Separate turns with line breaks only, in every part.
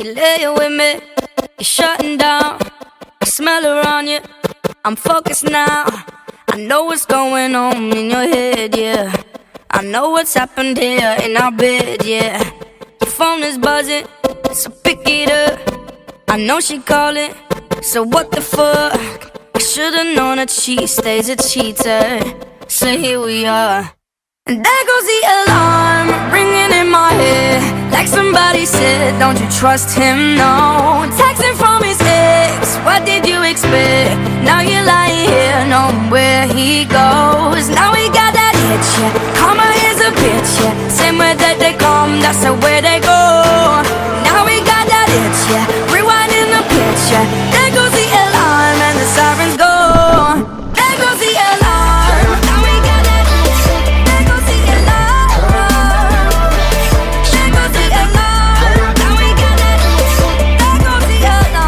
You're laying with me, you're shutting down. I smell her on you, I'm focused now. I know what's going on in your head, yeah. I know what's happened here in our bed, yeah. Your phone is buzzing, so pick it up. I know she calling, so what the fuck? I should've known that she stays a cheater. So here we are. And there goes the alarm, ringing in my head. Like somebody said, don't you trust him, no. Texting from his ex, what did you expect? Now you're lying here, knowing where he goes. Now we got that itch, yeah. Karma is a bitch, yeah. Same way that they come, that's the way they go. Now we got that itch, yeah. Rewinding the pitch, yeah. There goes the alarm and the sirens go. There goes the alarm. Now we got that itch. There goes the alarm. There goes the alarm. Now we got that itch. There goes the alarm.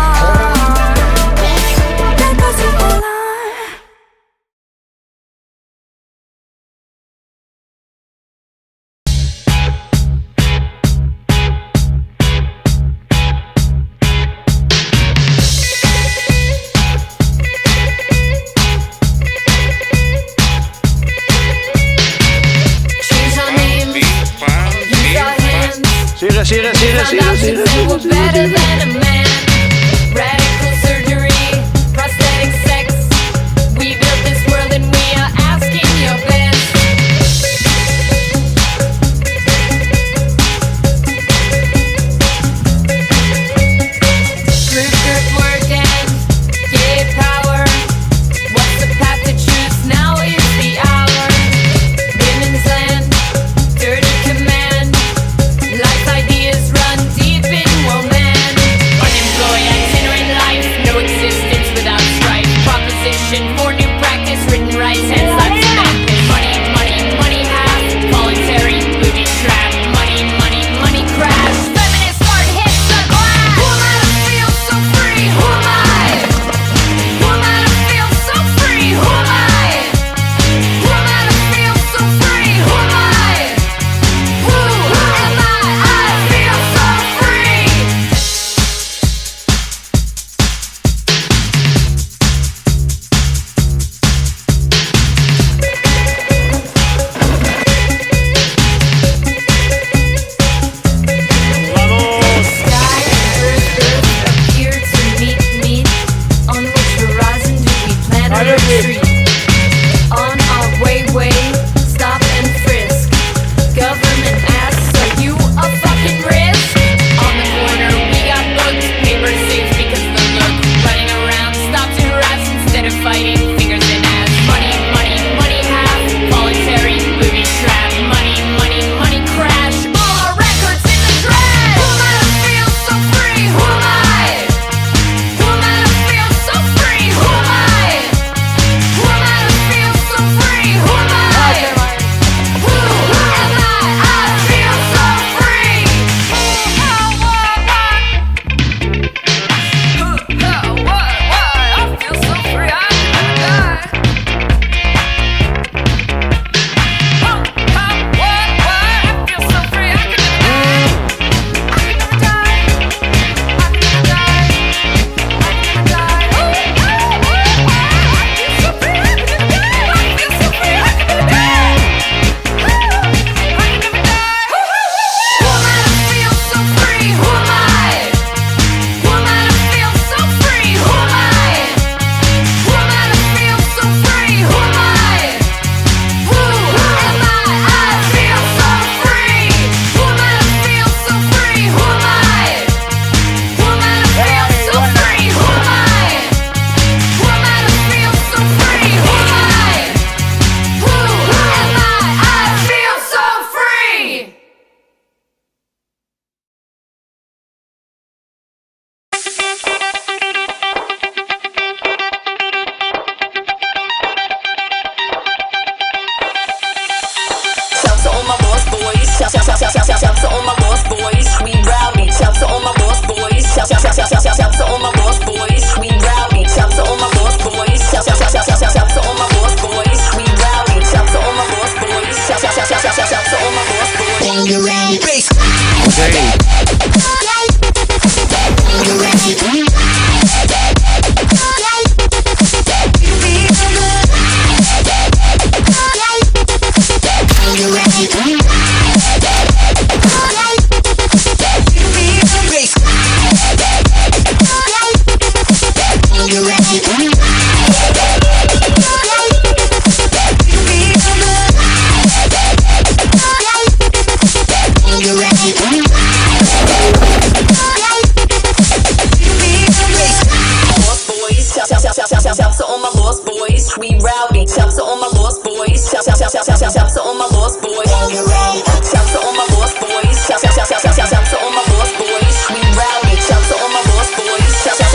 Shouts to all my lost boys. Shouts to all my lost boys. Shouts to all my lost boys. We rowdy. Shouts to all my lost boys. Shouts.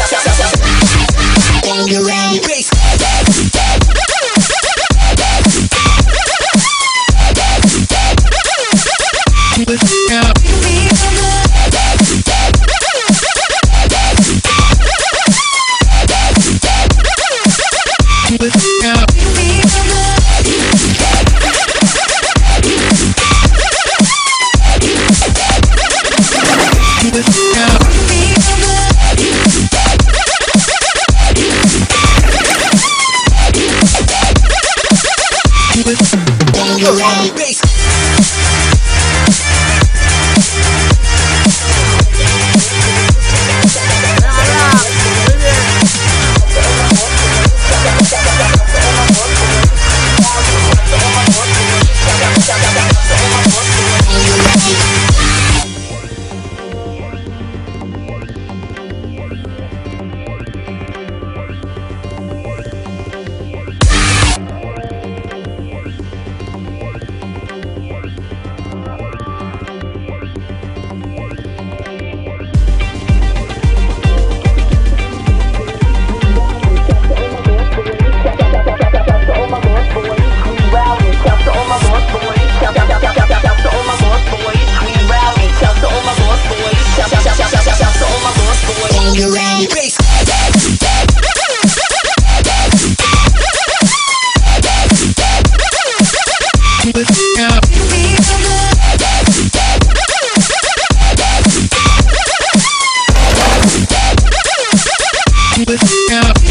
Bass.
Yeah.